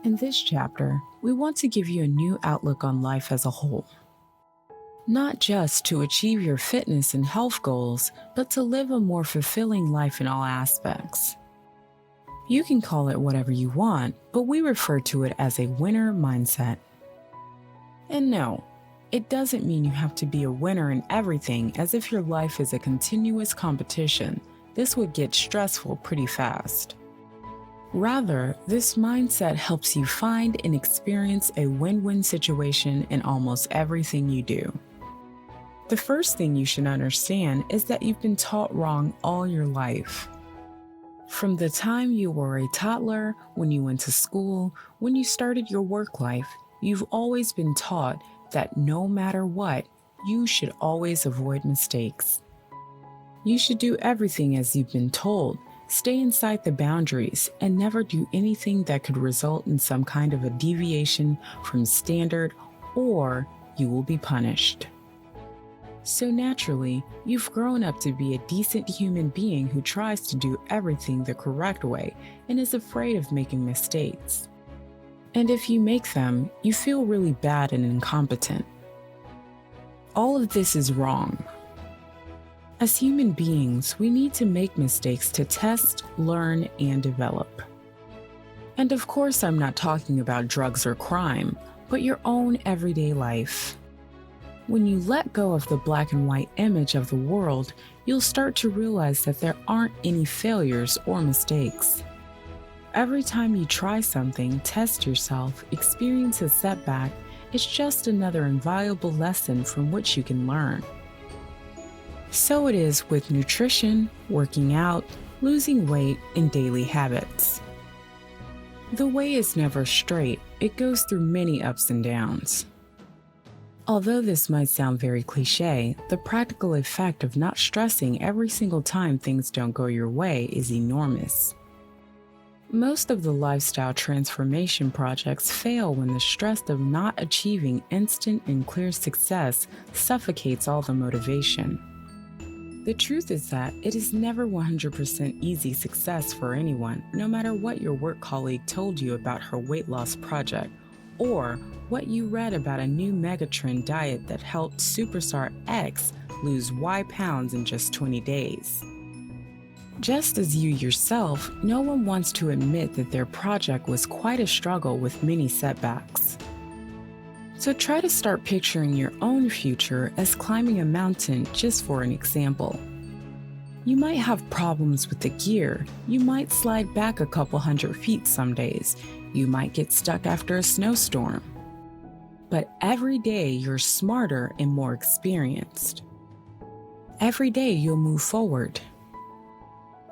In this chapter, we want to give you a new outlook on life as a whole. Not just to achieve your fitness and health goals, but to live a more fulfilling life in all aspects. You can call it whatever you want, but we refer to it as a winner mindset. And no, it doesn't mean you have to be a winner in everything as if your life is a continuous competition. This would get stressful pretty fast. Rather, this mindset helps you find and experience a win-win situation in almost everything you do. The first thing you should understand is that you've been taught wrong all your life. From the time you were a toddler, when you went to school, when you started your work life, you've always been taught that no matter what, you should always avoid mistakes. You should do everything as you've been told, stay inside the boundaries, and never do anything that could result in some kind of a deviation from standard, or you will be punished. So naturally, you've grown up to be a decent human being who tries to do everything the correct way and is afraid of making mistakes. And if you make them, you feel really bad and incompetent. All of this is wrong. As human beings, we need to make mistakes to test, learn, and develop. And of course, I'm not talking about drugs or crime, but your own everyday life. When you let go of the black and white image of the world, you'll start to realize that there aren't any failures or mistakes. Every time you try something, test yourself, experience a setback, it's just another invaluable lesson from which you can learn. So it is with nutrition, working out, losing weight, and daily habits. The way is never straight, it goes through many ups and downs. Although this might sound very cliche, the practical effect of not stressing every single time things don't go your way is enormous. Most of the lifestyle transformation projects fail when the stress of not achieving instant and clear success suffocates all the motivation. The truth is that it is never 100% easy success for anyone, no matter what your work colleague told you about her weight loss project, or what you read about a new megatrend diet that helped superstar X lose Y pounds in just 20 days. Just as you yourself, no one wants to admit that their project was quite a struggle with many setbacks. So try to start picturing your own future as climbing a mountain, just for an example. You might have problems with the gear, you might slide back a couple hundred feet some days, you might get stuck after a snowstorm. But every day you're smarter and more experienced. Every day you'll move forward.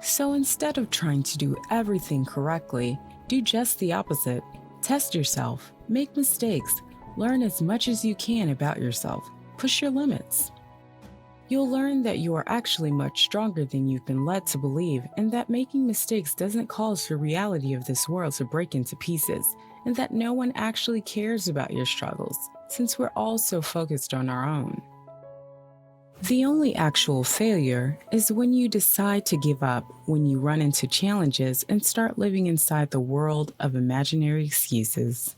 So instead of trying to do everything correctly, do just the opposite. Test yourself, make mistakes, learn as much as you can about yourself, push your limits. You'll learn that you are actually much stronger than you've been led to believe, and that making mistakes doesn't cause the reality of this world to break into pieces, and that no one actually cares about your struggles, since we're all so focused on our own. The only actual failure is when you decide to give up, when you run into challenges and start living inside the world of imaginary excuses.